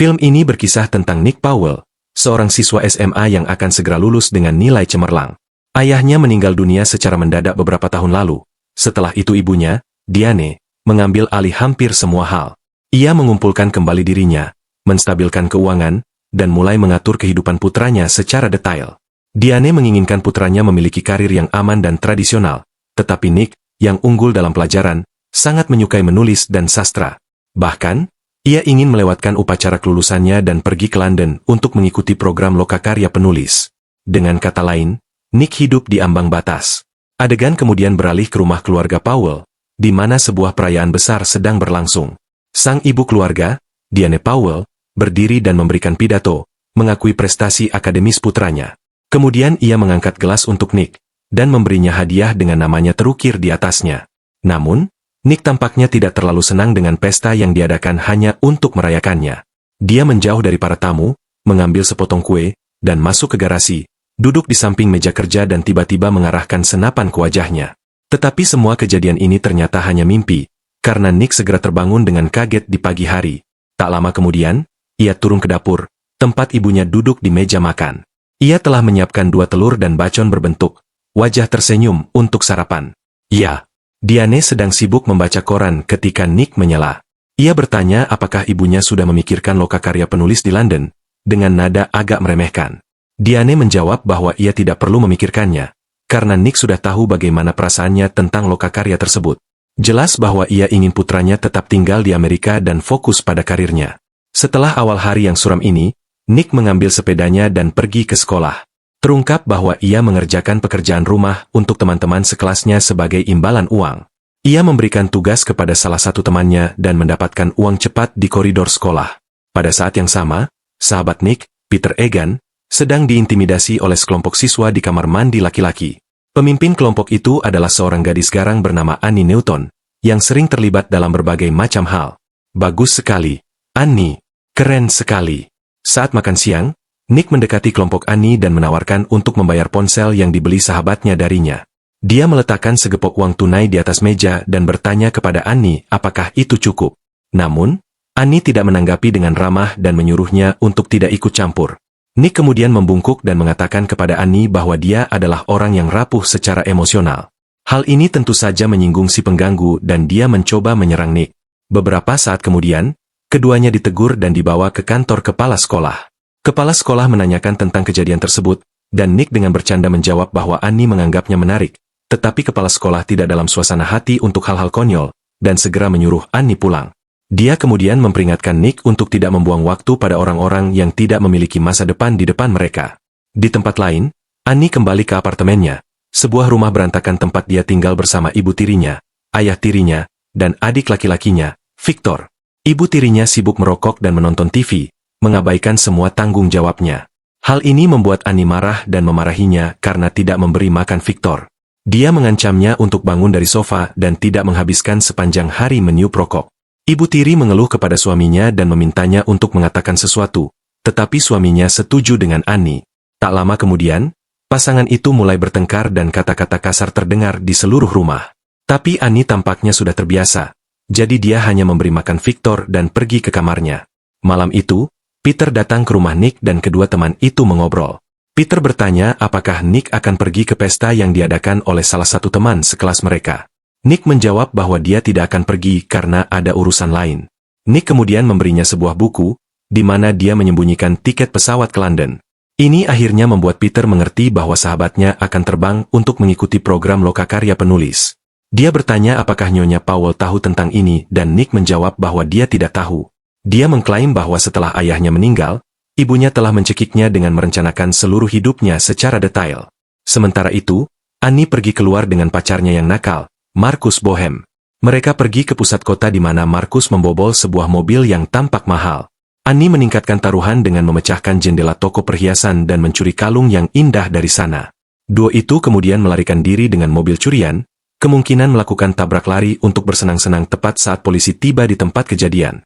Film ini berkisah tentang Nick Powell, seorang siswa SMA yang akan segera lulus dengan nilai cemerlang. Ayahnya meninggal dunia secara mendadak beberapa tahun lalu. Setelah itu ibunya, Diane, mengambil alih hampir semua hal. Ia mengumpulkan kembali dirinya, menstabilkan keuangan, dan mulai mengatur kehidupan putranya secara detail. Diane menginginkan putranya memiliki karir yang aman dan tradisional, tetapi Nick, yang unggul dalam pelajaran, sangat menyukai menulis dan sastra. Bahkan, ia ingin melewatkan upacara kelulusannya dan pergi ke London untuk mengikuti program lokakarya penulis. Dengan kata lain, Nick hidup di ambang batas. Adegan kemudian beralih ke rumah keluarga Powell, di mana sebuah perayaan besar sedang berlangsung. Sang ibu keluarga, Diane Powell, berdiri dan memberikan pidato, mengakui prestasi akademis putranya. Kemudian ia mengangkat gelas untuk Nick, dan memberinya hadiah dengan namanya terukir di atasnya. Namun, Nick tampaknya tidak terlalu senang dengan pesta yang diadakan hanya untuk merayakannya. Dia menjauh dari para tamu, mengambil sepotong kue, dan masuk ke garasi, duduk di samping meja kerja dan tiba-tiba mengarahkan senapan ke wajahnya. Tetapi semua kejadian ini ternyata hanya mimpi, karena Nick segera terbangun dengan kaget di pagi hari. Tak lama kemudian, ia turun ke dapur, tempat ibunya duduk di meja makan. Ia telah menyiapkan 2 telur dan bacon berbentuk wajah tersenyum untuk sarapan. Ya. Diane sedang sibuk membaca koran ketika Nick menyela. Ia bertanya apakah ibunya sudah memikirkan lokakarya penulis di London, dengan nada agak meremehkan. Diane menjawab bahwa ia tidak perlu memikirkannya, karena Nick sudah tahu bagaimana perasaannya tentang lokakarya tersebut. Jelas bahwa ia ingin putranya tetap tinggal di Amerika dan fokus pada karirnya. Setelah awal hari yang suram ini, Nick mengambil sepedanya dan pergi ke sekolah. Terungkap bahwa ia mengerjakan pekerjaan rumah untuk teman-teman sekelasnya sebagai imbalan uang. Ia memberikan tugas kepada salah satu temannya dan mendapatkan uang cepat di koridor sekolah. Pada saat yang sama, sahabat Nick, Peter Egan, sedang diintimidasi oleh sekelompok siswa di kamar mandi laki-laki. Pemimpin kelompok itu adalah seorang gadis garang bernama Annie Newton, yang sering terlibat dalam berbagai macam hal. Bagus sekali, Annie. Keren sekali. Saat makan siang, Nick mendekati kelompok Annie dan menawarkan untuk membayar ponsel yang dibeli sahabatnya darinya. Dia meletakkan segepok uang tunai di atas meja dan bertanya kepada Annie apakah itu cukup. Namun, Annie tidak menanggapi dengan ramah dan menyuruhnya untuk tidak ikut campur. Nick kemudian membungkuk dan mengatakan kepada Annie bahwa dia adalah orang yang rapuh secara emosional. Hal ini tentu saja menyinggung si pengganggu dan dia mencoba menyerang Nick. Beberapa saat kemudian, keduanya ditegur dan dibawa ke kantor kepala sekolah. Kepala sekolah menanyakan tentang kejadian tersebut, dan Nick dengan bercanda menjawab bahwa Annie menganggapnya menarik, tetapi kepala sekolah tidak dalam suasana hati untuk hal-hal konyol, dan segera menyuruh Annie pulang. Dia kemudian memperingatkan Nick untuk tidak membuang waktu pada orang-orang yang tidak memiliki masa depan di depan mereka. Di tempat lain, Annie kembali ke apartemennya, sebuah rumah berantakan tempat dia tinggal bersama ibu tirinya, ayah tirinya, dan adik laki-lakinya, Victor. Ibu tirinya sibuk merokok dan menonton TV, mengabaikan semua tanggung jawabnya. Hal ini membuat Annie marah dan memarahinya karena tidak memberi makan Victor. Dia mengancamnya untuk bangun dari sofa dan tidak menghabiskan sepanjang hari meniup rokok. Ibu tiri mengeluh kepada suaminya dan memintanya untuk mengatakan sesuatu, tetapi suaminya setuju dengan Annie. Tak lama kemudian, pasangan itu mulai bertengkar dan kata-kata kasar terdengar di seluruh rumah. Tapi Annie tampaknya sudah terbiasa, jadi dia hanya memberi makan Victor dan pergi ke kamarnya. Malam itu, Peter datang ke rumah Nick dan kedua teman itu mengobrol. Peter bertanya apakah Nick akan pergi ke pesta yang diadakan oleh salah satu teman sekelas mereka. Nick menjawab bahwa dia tidak akan pergi karena ada urusan lain. Nick kemudian memberinya sebuah buku, di mana dia menyembunyikan tiket pesawat ke London. Ini akhirnya membuat Peter mengerti bahwa sahabatnya akan terbang untuk mengikuti program lokakarya penulis. Dia bertanya apakah Nyonya Powell tahu tentang ini dan Nick menjawab bahwa dia tidak tahu. Dia mengklaim bahwa setelah ayahnya meninggal, ibunya telah mencekiknya dengan merencanakan seluruh hidupnya secara detail. Sementara itu, Annie pergi keluar dengan pacarnya yang nakal, Marcus Bohem. Mereka pergi ke pusat kota di mana Marcus membobol sebuah mobil yang tampak mahal. Annie meningkatkan taruhan dengan memecahkan jendela toko perhiasan dan mencuri kalung yang indah dari sana. Duo itu kemudian melarikan diri dengan mobil curian, kemungkinan melakukan tabrak lari untuk bersenang-senang tepat saat polisi tiba di tempat kejadian.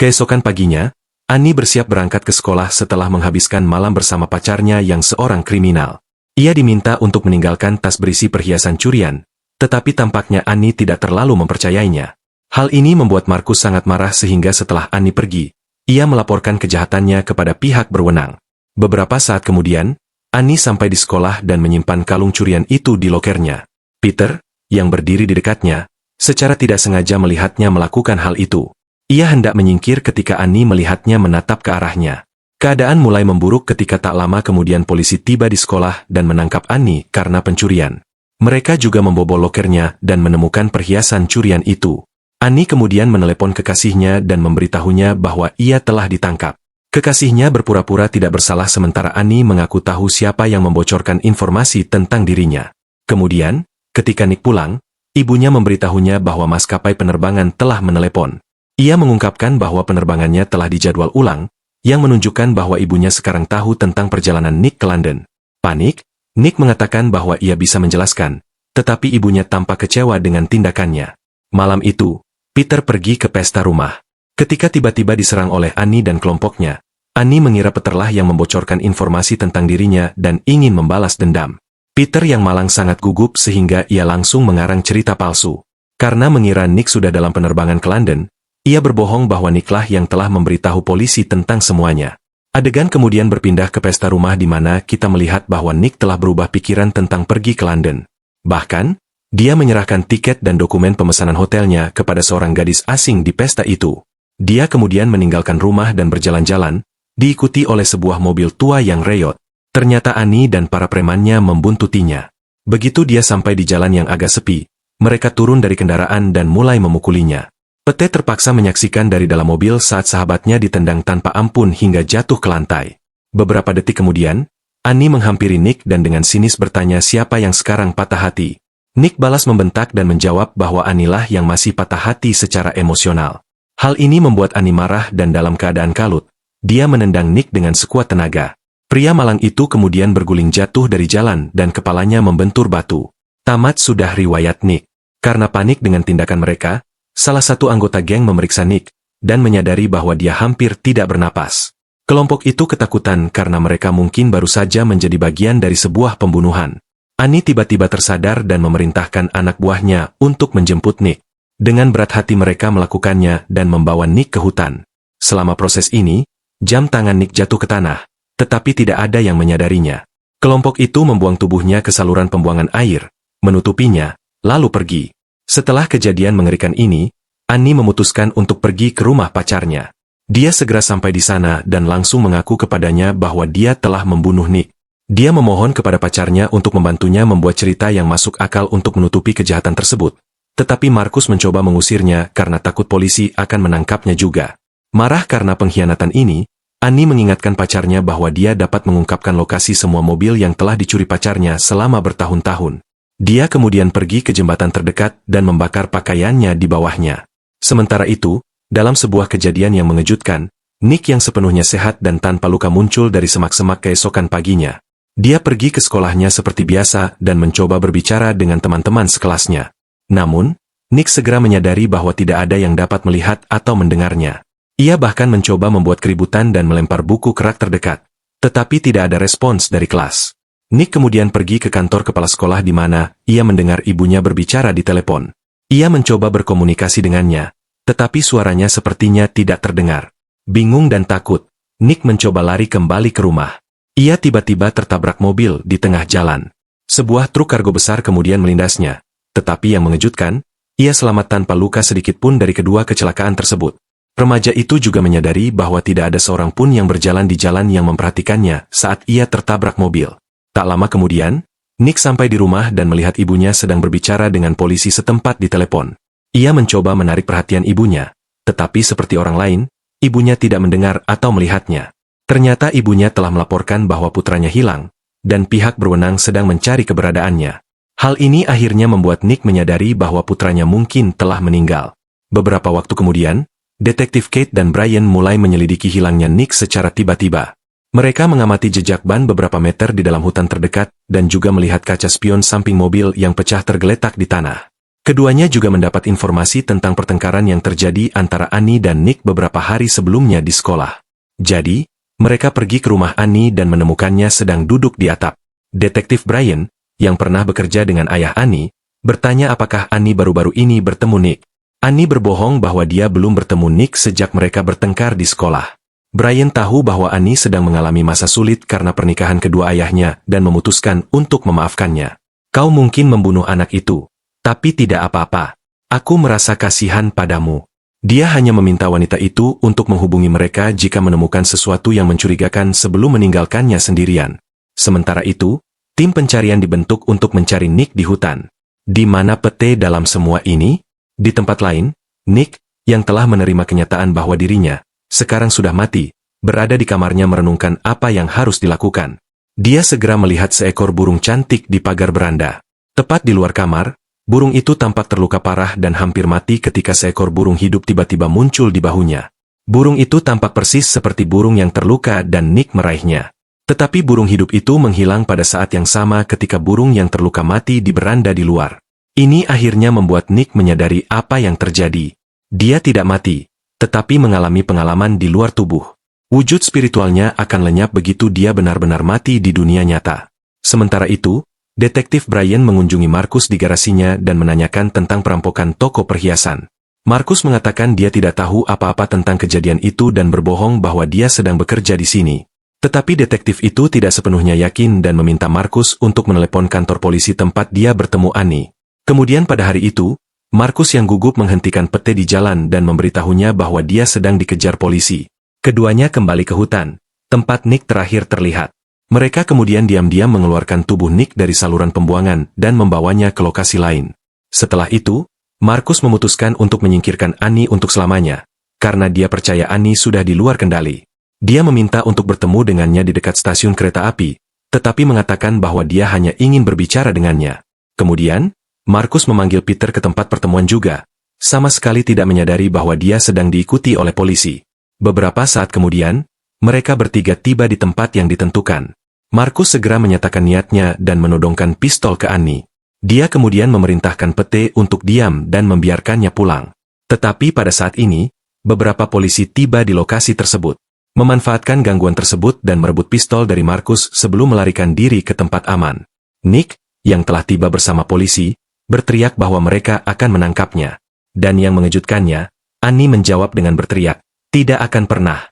Keesokan paginya, Annie bersiap berangkat ke sekolah setelah menghabiskan malam bersama pacarnya yang seorang kriminal. Ia diminta untuk meninggalkan tas berisi perhiasan curian, tetapi tampaknya Annie tidak terlalu mempercayainya. Hal ini membuat Marcus sangat marah sehingga setelah Annie pergi, Ia melaporkan kejahatannya kepada pihak berwenang. Beberapa saat kemudian, Annie sampai di sekolah dan menyimpan kalung curian itu di lokernya. Peter, yang berdiri di dekatnya, secara tidak sengaja melihatnya melakukan hal itu. Ia hendak menyingkir ketika Annie melihatnya menatap ke arahnya. Keadaan mulai memburuk ketika tak lama kemudian polisi tiba di sekolah dan menangkap Annie karena pencurian. Mereka juga membobol lokernya dan menemukan perhiasan curian itu. Annie kemudian menelepon kekasihnya dan memberitahunya bahwa ia telah ditangkap. Kekasihnya berpura-pura tidak bersalah sementara Annie mengaku tahu siapa yang membocorkan informasi tentang dirinya. Kemudian, ketika Nick pulang, ibunya memberitahunya bahwa maskapai penerbangan telah menelepon. Ia mengungkapkan bahwa penerbangannya telah dijadwal ulang, yang menunjukkan bahwa ibunya sekarang tahu tentang perjalanan Nick ke London. Panik, Nick mengatakan bahwa ia bisa menjelaskan, tetapi ibunya tampak kecewa dengan tindakannya. Malam itu, Peter pergi ke pesta rumah. Ketika tiba-tiba diserang oleh Annie dan kelompoknya, Annie mengira Peterlah yang membocorkan informasi tentang dirinya dan ingin membalas dendam. Peter yang malang sangat gugup sehingga ia langsung mengarang cerita palsu. Karena mengira Nick sudah dalam penerbangan ke London, ia berbohong bahwa Nicklah yang telah memberitahu polisi tentang semuanya. Adegan kemudian berpindah ke pesta rumah di mana kita melihat bahwa Nick telah berubah pikiran tentang pergi ke London. Bahkan, dia menyerahkan tiket dan dokumen pemesanan hotelnya kepada seorang gadis asing di pesta itu. Dia kemudian meninggalkan rumah dan berjalan-jalan, diikuti oleh sebuah mobil tua yang reyot. Ternyata Annie dan para premannya membuntutinya. Begitu dia sampai di jalan yang agak sepi, mereka turun dari kendaraan dan mulai memukulinya. Pete terpaksa menyaksikan dari dalam mobil saat sahabatnya ditendang tanpa ampun hingga jatuh ke lantai. Beberapa detik kemudian, Annie menghampiri Nick dan dengan sinis bertanya siapa yang sekarang patah hati. Nick balas membentak dan menjawab bahwa Annie-lah yang masih patah hati secara emosional. Hal ini membuat Annie marah dan dalam keadaan kalut, dia menendang Nick dengan sekuat tenaga. Pria malang itu kemudian berguling jatuh dari jalan dan kepalanya membentur batu. Tamat sudah riwayat Nick. Karena panik dengan tindakan mereka, salah satu anggota geng memeriksa Nick dan menyadari bahwa dia hampir tidak bernapas. Kelompok itu ketakutan karena mereka mungkin baru saja menjadi bagian dari sebuah pembunuhan. Annie tiba-tiba tersadar dan memerintahkan anak buahnya untuk menjemput Nick. Dengan berat hati mereka melakukannya dan membawa Nick ke hutan. Selama proses ini, jam tangan Nick jatuh ke tanah, tetapi tidak ada yang menyadarinya. Kelompok itu membuang tubuhnya ke saluran pembuangan air, menutupinya, lalu pergi. Setelah kejadian mengerikan ini, Annie memutuskan untuk pergi ke rumah pacarnya. Dia segera sampai di sana dan langsung mengaku kepadanya bahwa dia telah membunuh Nick. Dia memohon kepada pacarnya untuk membantunya membuat cerita yang masuk akal untuk menutupi kejahatan tersebut. Tetapi Markus mencoba mengusirnya karena takut polisi akan menangkapnya juga. Marah karena pengkhianatan ini, Annie mengingatkan pacarnya bahwa dia dapat mengungkapkan lokasi semua mobil yang telah dicuri pacarnya selama bertahun-tahun. Dia kemudian pergi ke jembatan terdekat dan membakar pakaiannya di bawahnya. Sementara itu, dalam sebuah kejadian yang mengejutkan, Nick yang sepenuhnya sehat dan tanpa luka muncul dari semak-semak keesokan paginya. Dia pergi ke sekolahnya seperti biasa dan mencoba berbicara dengan teman-teman sekelasnya. Namun, Nick segera menyadari bahwa tidak ada yang dapat melihat atau mendengarnya. Ia bahkan mencoba membuat keributan dan melempar buku ke rak terdekat. Tetapi tidak ada respons dari kelas. Nick kemudian pergi ke kantor kepala sekolah di mana ia mendengar ibunya berbicara di telepon. Ia mencoba berkomunikasi dengannya, tetapi suaranya sepertinya tidak terdengar. Bingung dan takut, Nick mencoba lari kembali ke rumah. Ia tiba-tiba tertabrak mobil di tengah jalan. Sebuah truk kargo besar kemudian melindasnya. Tetapi yang mengejutkan, ia selamat tanpa luka sedikit pun dari kedua kecelakaan tersebut. Remaja itu juga menyadari bahwa tidak ada seorang pun yang berjalan di jalan yang memperhatikannya saat ia tertabrak mobil. Tak lama kemudian, Nick sampai di rumah dan melihat ibunya sedang berbicara dengan polisi setempat di telepon. Ia mencoba menarik perhatian ibunya, tetapi seperti orang lain, ibunya tidak mendengar atau melihatnya. Ternyata ibunya telah melaporkan bahwa putranya hilang, dan pihak berwenang sedang mencari keberadaannya. Hal ini akhirnya membuat Nick menyadari bahwa putranya mungkin telah meninggal. Beberapa waktu kemudian, detektif Kate dan Brian mulai menyelidiki hilangnya Nick secara tiba-tiba. Mereka mengamati jejak ban beberapa meter di dalam hutan terdekat dan juga melihat kaca spion samping mobil yang pecah tergeletak di tanah. Keduanya juga mendapat informasi tentang pertengkaran yang terjadi antara Annie dan Nick beberapa hari sebelumnya di sekolah. Jadi, mereka pergi ke rumah Annie dan menemukannya sedang duduk di atap. Detektif Brian, yang pernah bekerja dengan ayah Annie, bertanya apakah Annie baru-baru ini bertemu Nick. Annie berbohong bahwa dia belum bertemu Nick sejak mereka bertengkar di sekolah. Brian tahu bahwa Annie sedang mengalami masa sulit karena pernikahan kedua ayahnya dan memutuskan untuk memaafkannya. Kau mungkin membunuh anak itu, tapi tidak apa-apa. Aku merasa kasihan padamu. Dia hanya meminta wanita itu untuk menghubungi mereka jika menemukan sesuatu yang mencurigakan sebelum meninggalkannya sendirian. Sementara itu, tim pencarian dibentuk untuk mencari Nick di hutan. Di mana pete dalam semua ini? Di tempat lain, Nick, yang telah menerima kenyataan bahwa dirinya sekarang sudah mati, berada di kamarnya merenungkan apa yang harus dilakukan. Dia segera melihat seekor burung cantik di pagar beranda. Tepat di luar kamar, burung itu tampak terluka parah dan hampir mati ketika seekor burung hidup tiba-tiba muncul di bahunya. Burung itu tampak persis seperti burung yang terluka dan Nick meraihnya. Tetapi burung hidup itu menghilang pada saat yang sama ketika burung yang terluka mati di beranda di luar. Ini akhirnya membuat Nick menyadari apa yang terjadi. Dia tidak mati, tetapi mengalami pengalaman di luar tubuh. Wujud spiritualnya akan lenyap begitu dia benar-benar mati di dunia nyata. Sementara itu, Detektif Brian mengunjungi Markus di garasinya dan menanyakan tentang perampokan toko perhiasan. Markus mengatakan dia tidak tahu apa-apa tentang kejadian itu dan berbohong bahwa dia sedang bekerja di sini. Tetapi detektif itu tidak sepenuhnya yakin dan meminta Markus untuk menelepon kantor polisi tempat dia bertemu Annie. Kemudian pada hari itu, Markus yang gugup menghentikan pete di jalan dan memberitahunya bahwa dia sedang dikejar polisi. Keduanya kembali ke hutan, tempat Nick terakhir terlihat. Mereka kemudian diam-diam mengeluarkan tubuh Nick dari saluran pembuangan dan membawanya ke lokasi lain. Setelah itu, Markus memutuskan untuk menyingkirkan Annie untuk selamanya, karena dia percaya Annie sudah di luar kendali. Dia meminta untuk bertemu dengannya di dekat stasiun kereta api, tetapi mengatakan bahwa dia hanya ingin berbicara dengannya. Kemudian, Markus memanggil Peter ke tempat pertemuan juga, sama sekali tidak menyadari bahwa dia sedang diikuti oleh polisi. Beberapa saat kemudian, mereka bertiga tiba di tempat yang ditentukan. Markus segera menyatakan niatnya dan menodongkan pistol ke Annie. Dia kemudian memerintahkan pete untuk diam dan membiarkannya pulang. Tetapi pada saat ini, beberapa polisi tiba di lokasi tersebut, memanfaatkan gangguan tersebut dan merebut pistol dari Markus sebelum melarikan diri ke tempat aman. Nick, yang telah tiba bersama polisi, berteriak bahwa mereka akan menangkapnya. Dan yang mengejutkannya, Annie menjawab dengan berteriak, "Tidak akan pernah."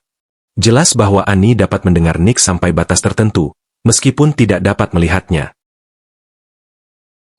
Jelas bahwa Annie dapat mendengar Nick sampai batas tertentu, meskipun tidak dapat melihatnya.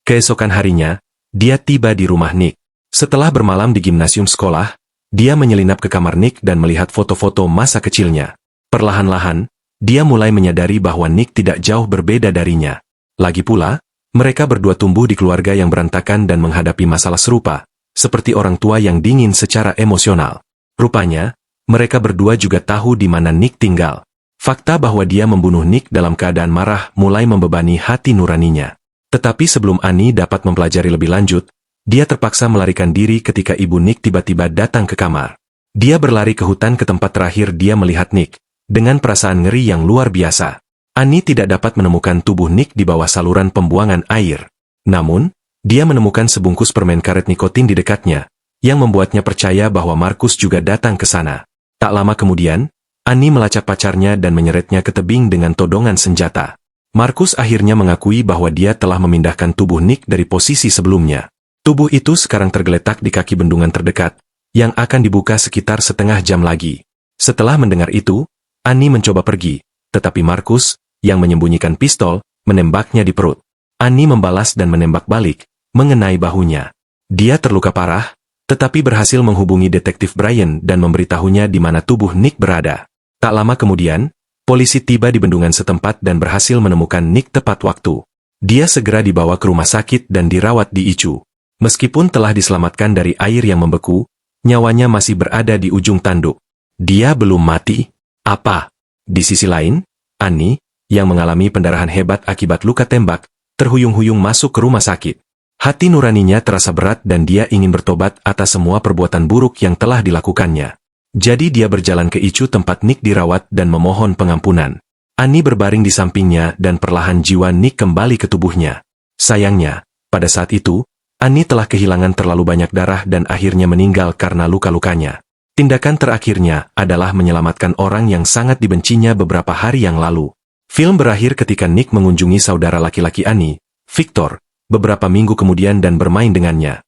Keesokan harinya, dia tiba di rumah Nick. Setelah bermalam di gimnasium sekolah, dia menyelinap ke kamar Nick dan melihat foto-foto masa kecilnya. Perlahan-lahan, dia mulai menyadari bahwa Nick tidak jauh berbeda darinya. Lagi pula, mereka berdua tumbuh di keluarga yang berantakan dan menghadapi masalah serupa, seperti orang tua yang dingin secara emosional. Rupanya, mereka berdua juga tahu di mana Nick tinggal. Fakta bahwa dia membunuh Nick dalam keadaan marah mulai membebani hati nuraninya. Tetapi sebelum Annie dapat mempelajari lebih lanjut, dia terpaksa melarikan diri ketika ibu Nick tiba-tiba datang ke kamar. Dia berlari ke hutan ke tempat terakhir dia melihat Nick, dengan perasaan ngeri yang luar biasa. Annie tidak dapat menemukan tubuh Nick di bawah saluran pembuangan air. Namun, dia menemukan sebungkus permen karet nikotin di dekatnya, yang membuatnya percaya bahwa Markus juga datang ke sana. Tak lama kemudian, Annie melacak pacarnya dan menyeretnya ke tebing dengan todongan senjata. Markus akhirnya mengakui bahwa dia telah memindahkan tubuh Nick dari posisi sebelumnya. Tubuh itu sekarang tergeletak di kaki bendungan terdekat, yang akan dibuka sekitar setengah jam lagi. Setelah mendengar itu, Annie mencoba pergi, tetapi Markus, yang menyembunyikan pistol, menembaknya di perut. Annie membalas dan menembak balik, mengenai bahunya. Dia terluka parah, tetapi berhasil menghubungi detektif Brian dan memberitahunya di mana tubuh Nick berada. Tak lama kemudian, polisi tiba di bendungan setempat dan berhasil menemukan Nick tepat waktu. Dia segera dibawa ke rumah sakit dan dirawat di ICU. Meskipun telah diselamatkan dari air yang membeku, nyawanya masih berada di ujung tanduk. Dia belum mati. Apa? Di sisi lain, Annie, yang mengalami pendarahan hebat akibat luka tembak, terhuyung-huyung masuk ke rumah sakit. Hati nuraninya terasa berat dan dia ingin bertobat atas semua perbuatan buruk yang telah dilakukannya. Jadi dia berjalan ke ICU tempat Nick dirawat dan memohon pengampunan. Annie berbaring di sampingnya dan perlahan jiwa Nick kembali ke tubuhnya. Sayangnya, pada saat itu, Annie telah kehilangan terlalu banyak darah dan akhirnya meninggal karena luka-lukanya. Tindakan terakhirnya adalah menyelamatkan orang yang sangat dibencinya beberapa hari yang lalu. Film berakhir ketika Nick mengunjungi saudara laki-laki Annie, Victor, beberapa minggu kemudian dan bermain dengannya.